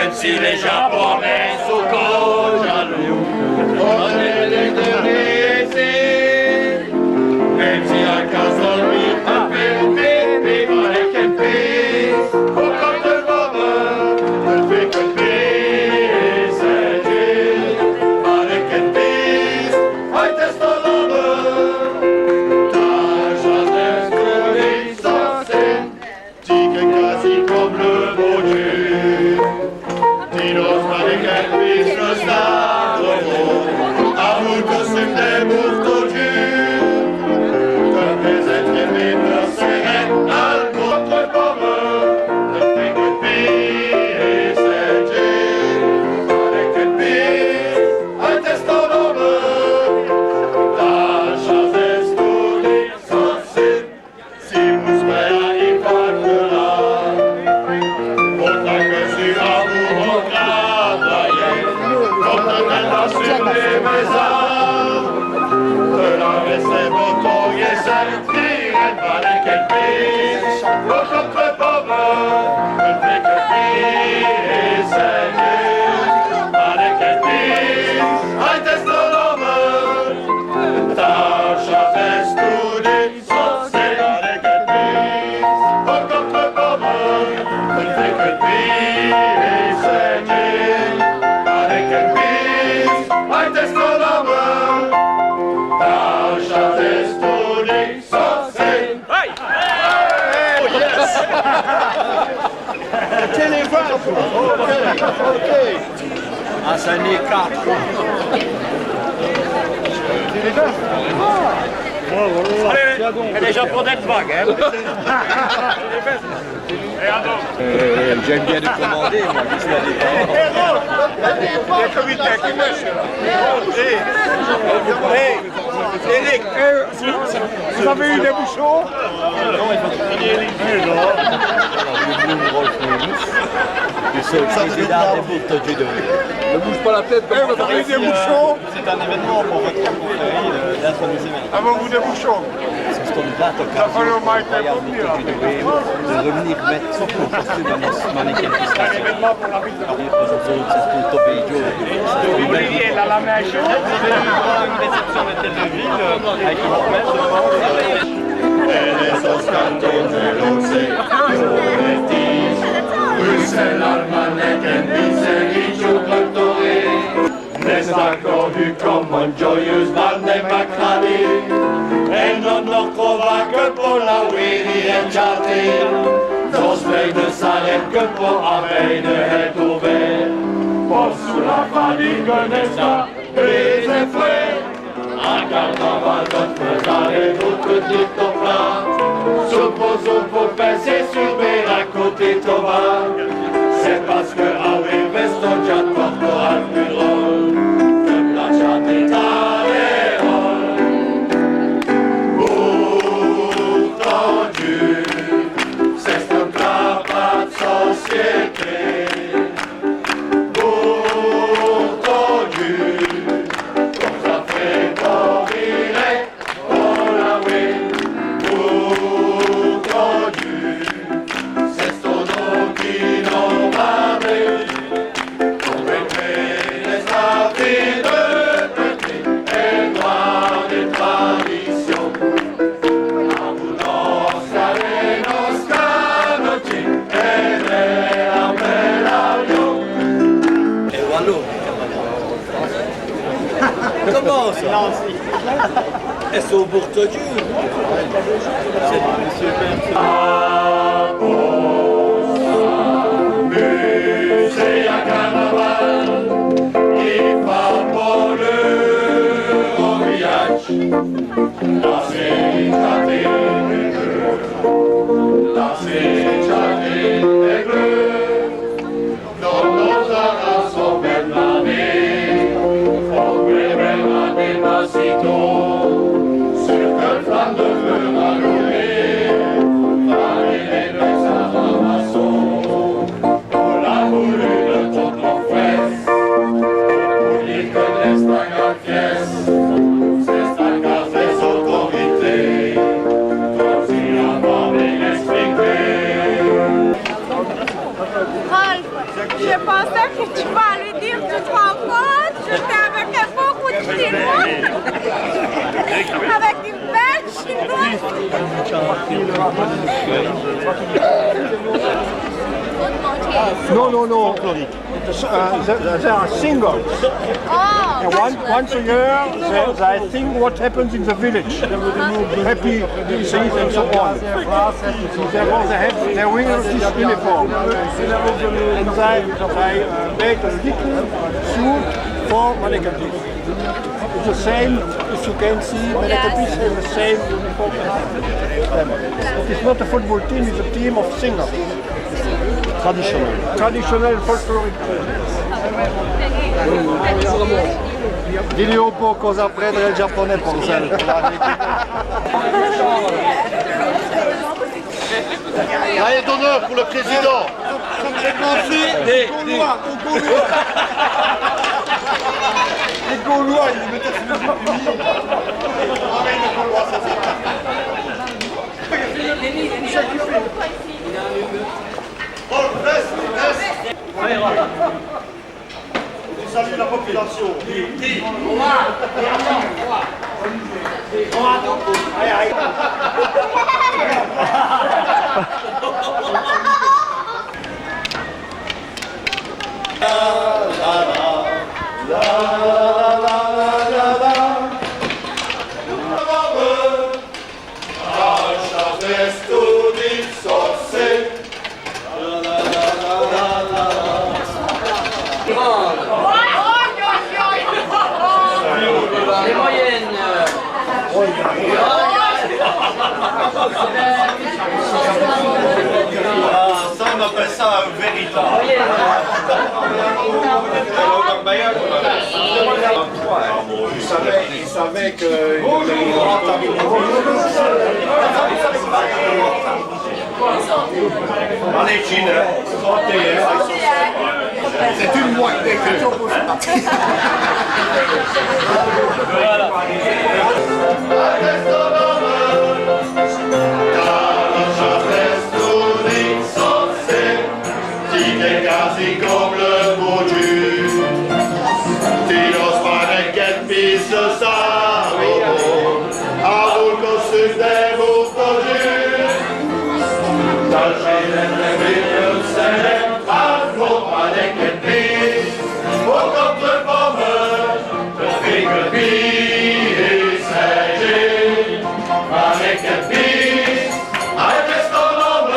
même si les Japonais sont trop jaloux, on est les derniers ici. Même si un castle lui a fait avec un piece, au compte de moment, elle fait que piece, c'est Dieu, avec un piece, un test au lover, ta chance de trouver sans scène, tique quasi comme le beau Dieu. Dinos avec un piece, le stade au monde, à vous costume des bourreaux Dieu. Comme les êtres aimés de serrés, à votre pomme, le fait que pied et c'est Dieu. Avec un piece, un test au homme, la chance est studie, censée, si vous serez y parlera. Autant que sur un mouvement travaillé, comme de la sur les maisons, de la reste moto et sentir un balai qu'elle pisse, au contre-pomme, elle fait que pire et saigner, balai qu'elle pisse, un test de l'homme, ta chance est studie, censée, balai qu'elle pisse, au contre-pomme, elle fait que pire et saigner, balai qu'elle pisse, un test de l'homme, ta chance est studie, censée. Téléphone. Ok. Ah, ça n'est qu'à. Elle est déjà pour d'être vague, hein. J'aime bien de commander, moi, qui suis à l'état. Le comité qui marche. Eric, vous avez eu des bouchons? Non, ils sont très éliminés, là. C'est le président des bourreaux du Dôme. Ne bouge pas la tête, vous avez eu des bouchons? C'est un événement pour votre confrérie d'être des événements. Avons-vous des bouchons? C'est une date occasion pour le royal bourreau du Dôme de revenir mettre son costume à nos mannequins qui se passent. C'est tout au pays de Olivier, là, la mèche. Vous avez eu une réception de tête de ville avec une promesse de Bruxelles, Allemagne, n'est encore vu comme une joyeuse bande de Macrani. E non ho trovato che pour la Willy and Chatty. ne s'arrête que pour veille de être ouvert. Pour sous la fatigue n'est-ce pas, les effets. Un carnaval de faisant et d'autres types de plat. Supposons pour passer sur mes à côté Thomas. C'est parce que Harry Weston John portera le plus drôle que Blanchard est à l'érole. Pourtendu, c'est un clapat de société. Pourtendu, comme ça fait corriger pour la win. Pourtendu, c'est son nom qui n'en va plus. On mettrait les statues de petit et droit des traditions. A vous salez nos canotiers et les appels avions. Et Wallo. Comment ça? Est-ce au Bourtodu? Musée à carnaval, il va pour le voyage. La citadine est bleue, la citadine est bleue. Dans nos arras sont belles l'année, on verra des massitos sur une flamme de feu allumée. Allez les deux saramassons, pour la moulue de toute nos fesses, pour dire que les stagas pièces, c'est stagas des autorités, comme si avant de l'expliquer. Rolf, je pensais que tu allais dire tu te rends compte, j'étais avec un beau coup de chinois, avec une belle chinoise. No. They are singles. Oh, And once a year, they think what happens in the village. Happy things and so on. Therefore, they wear this uniform. And they make a little suit for Malekapis. It's the same, if you can see, Malekapis has the same uniform. It's not a football team, it's a team of singers. Traditional folkloric. Digli un po' cosa prendere il Giappone Porcel. Allez, d'honneur pour le président. Les Gaulois, ils mettaient sur le Salut la population. Les moyennes. Ça, on appelle ça un véritable. Il savait que... Allez, Chine, C'est une moitié. Quasi comme le beau Dieu, tiros para que pisse ça, à vous costume des beaux produits, dans le chêne de ville, c'est à vous para que pisse, au contre-pomme, le figue pisse, avec que pisse, avec l'astronome.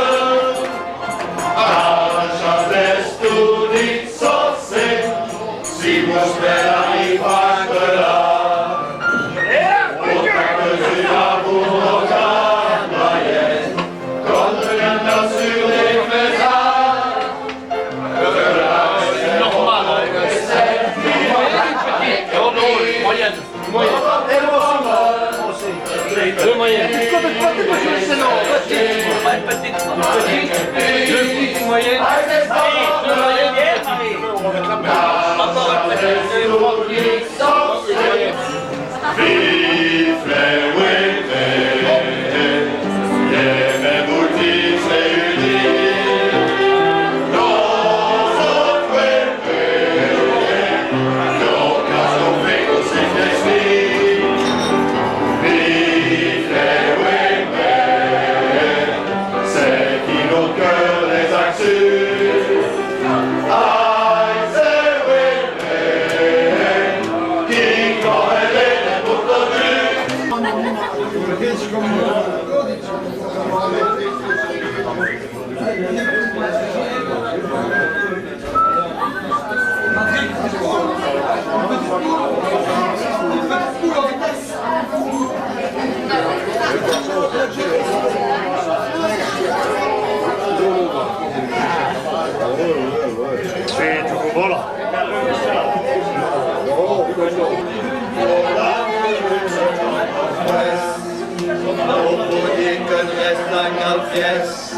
pièce,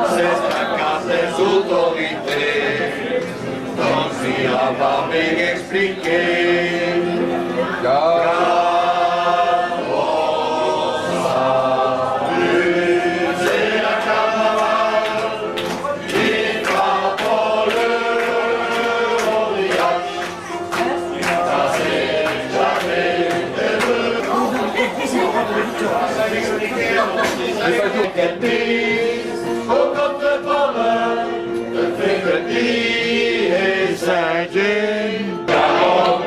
c'est la carte des autorités. Donc si on va bien expliquer, car on s'amuse, c'est la carnaval qui va pour le Rodriac. Ça c'est jamais quelle bise, au contre bonheur, de février et Saint-Jean. Caron,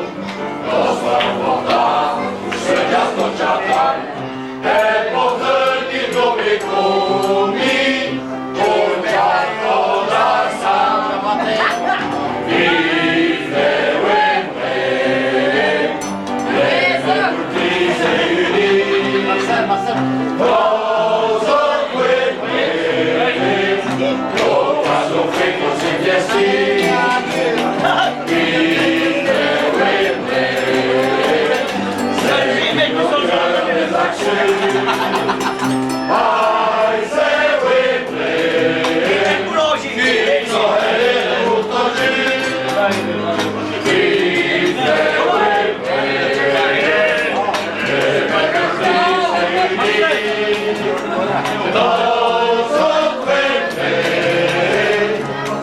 dans son portable, ce gâteau de champagne, est pour te dire nos économies, pour gâteau la salle. Vive les Wembley, les petits et unis.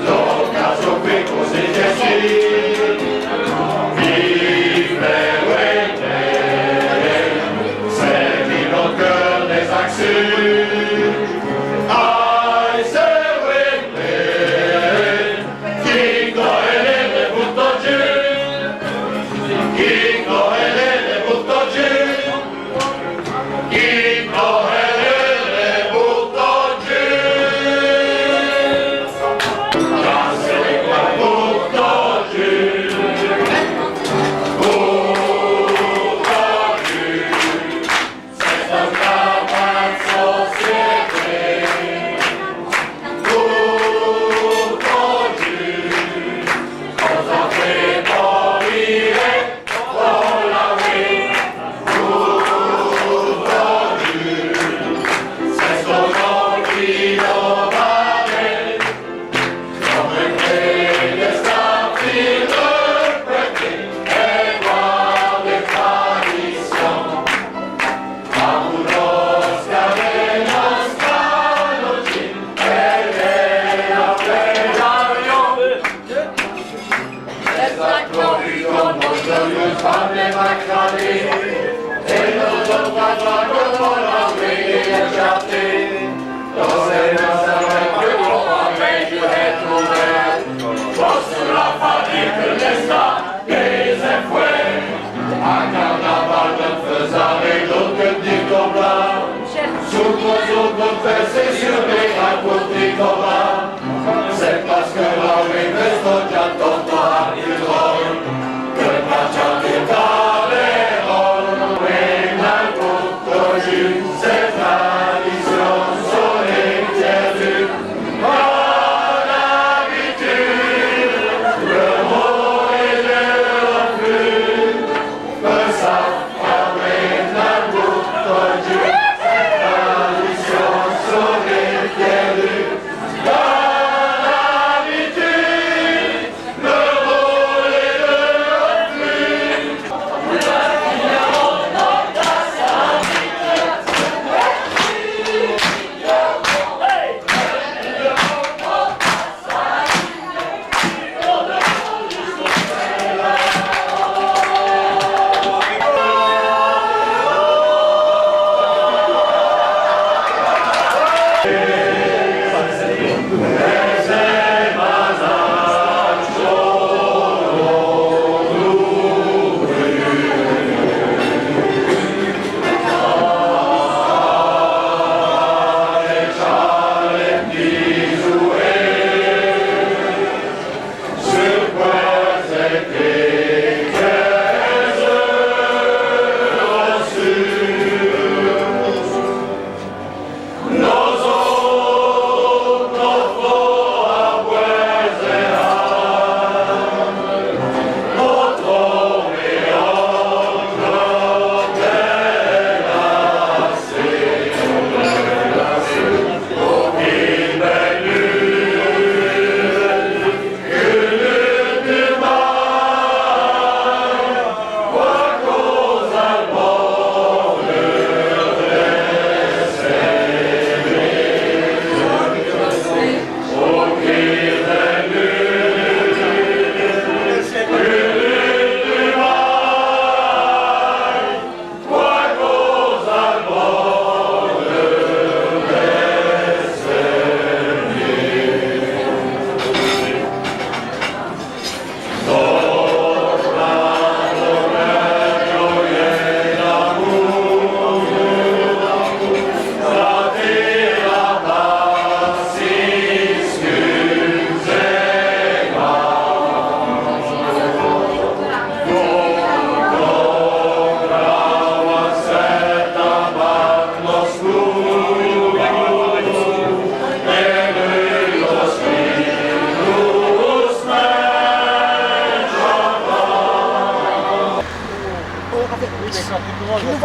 L'occasion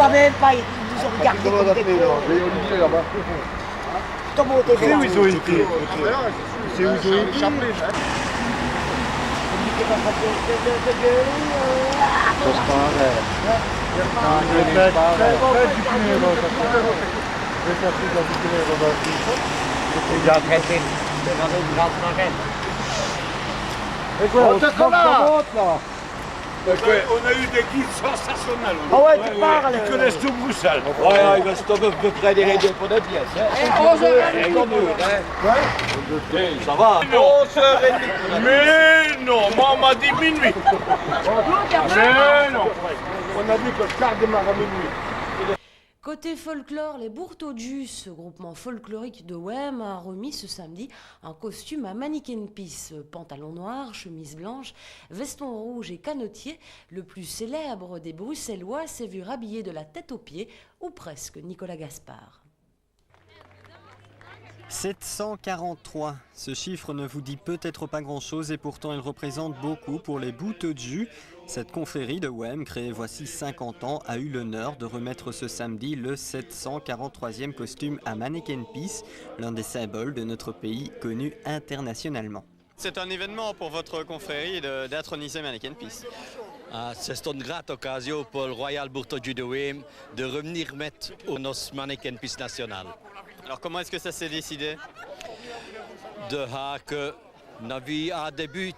voit même pas, ils nous ont regardé comme des cons. Comment on C'est où ils ont été? C'est où ils ont été? On a eu des guides sensationnels. Ah ouais, tu parles. Ils connaissent tout Bruxelles. Ouais, il va se tomber à peu près des radios pour notre pièce. Ça va. Mais non, moi on m'a dit minuit. Mais non. On a vu que le quart démarre à minuit. Côté folklore, les Bourtodjus, ce groupement folklorique de Wem, a remis ce samedi un costume à mannequin piece, pantalon noir, chemise blanche, veston rouge et canotier. Le plus célèbre des Bruxellois s'est vu rhabillé de la tête aux pieds, ou presque, Nicolas Gaspard. 743. Ce chiffre ne vous dit peut-être pas grand-chose et pourtant il représente beaucoup pour les Bourtodjus. Cette confrérie de Wem, créée voici 50 ans, a eu l'honneur de remettre ce samedi le 743e costume à mannequin piece, l'un des symboles de notre pays connu internationalement. C'est un événement pour votre confrérie d'introniser mannequin piece. C'est une grande occasion pour le Royal Bourtodju de Wem de revenir mettre au notre mannequin piece national. Alors comment est-ce que ça s'est décidé? Que nous avons un début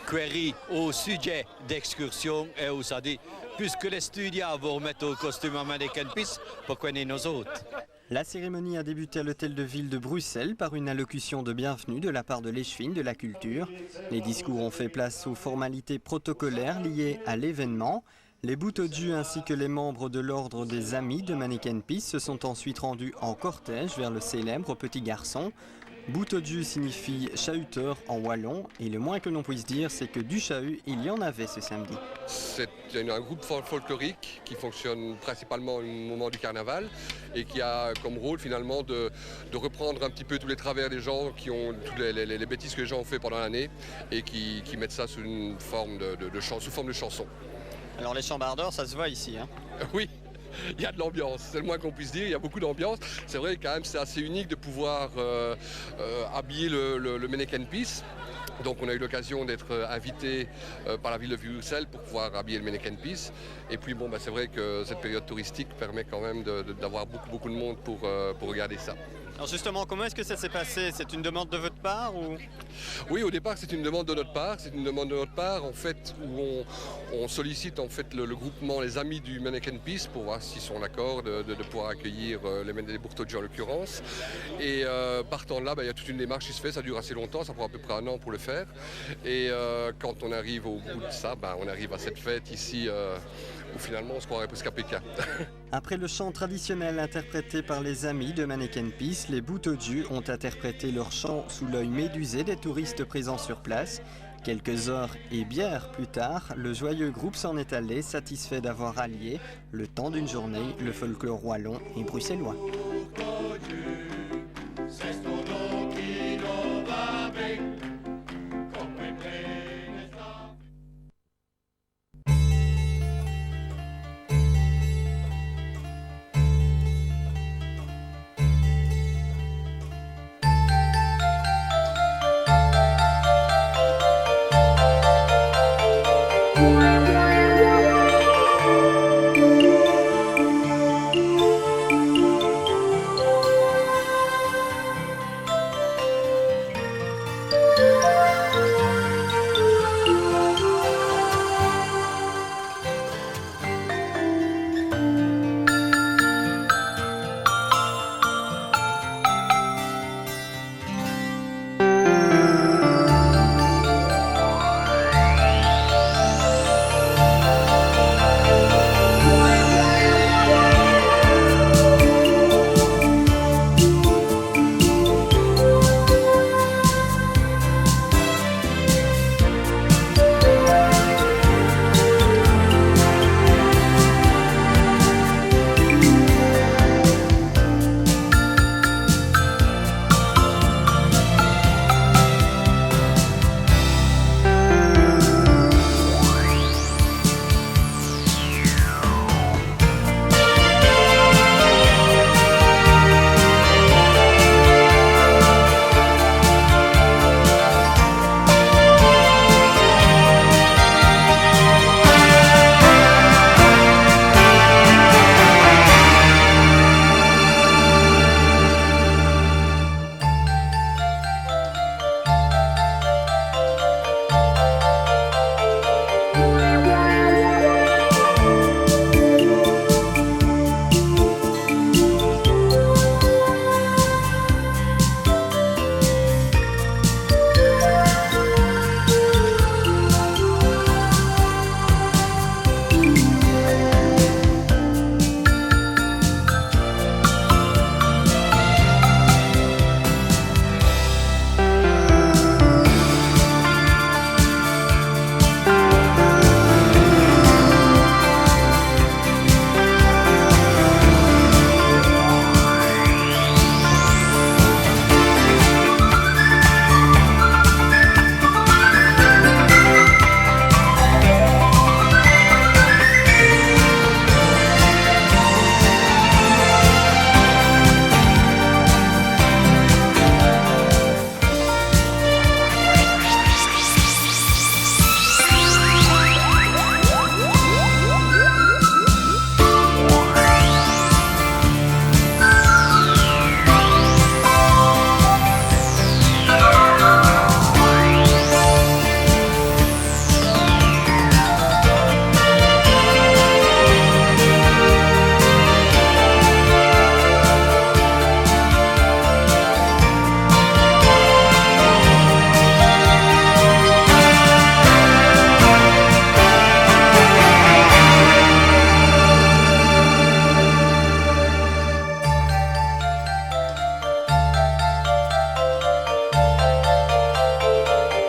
query au sujet d'excursion et où ça dit, puisque les étudiants vont remettre au costume à mannequin piece, pourquoi nous autres? La cérémonie a débuté à l'hôtel de ville de Bruxelles par une allocution de bienvenue de la part de l'échevine de la culture. Les discours ont fait place aux formalités protocolaires liées à l'événement. Les Bourtodjus ainsi que les membres de l'ordre des Amis de Mannequin Piece se sont ensuite rendus en cortège vers le célèbre petit garçon. Bourtodju signifie chahuteur en wallon et le moins que l'on puisse dire c'est que du chahut il y en avait ce samedi. C'est un groupe folklorique qui fonctionne principalement au moment du carnaval et qui a comme rôle finalement de reprendre un petit peu tous les travers des gens qui ont toutes les bêtises que les gens ont fait pendant l'année et qui mettent ça sous une forme sous forme de chanson. Alors les chambardeurs ça se voit ici hein? Oui. Il y a de l'ambiance, c'est le moins qu'on puisse dire, il y a beaucoup d'ambiance. C'est vrai quand même c'est assez unique de pouvoir habiller le mannequin piece. Donc on a eu l'occasion d'être invité par la ville de Bruxelles pour pouvoir habiller le mannequin piece. Et puis bon, c'est vrai que cette période touristique permet quand même d'avoir beaucoup de monde pour regarder ça. Alors justement, comment est-ce que ça s'est passé? C'est une demande de votre part ou... Oui, au départ c'est une demande de notre part. C'est une demande de notre part en fait où on sollicite en fait le groupement, les amis du mannequin piece pour voir s'ils sont d'accord de pouvoir accueillir les Bourtodjus en l'occurrence. Et partant de là, il y a toute une démarche qui se fait, ça dure assez longtemps, ça prend à peu près 1 an pour le faire. Et quand on arrive au bout de ça, on arrive à cette fête ici où finalement on se croirait presque à Pékin. Après le chant traditionnel interprété par les Amis de Mannequin Piece, les Bourtodjus ont interprété leur chant sous l'œil médusé des touristes présents sur place. Quelques heures et bières plus tard, le joyeux groupe s'en est allé, satisfait d'avoir allié, le temps d'une journée, le folklore wallon et bruxellois.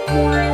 Thank you.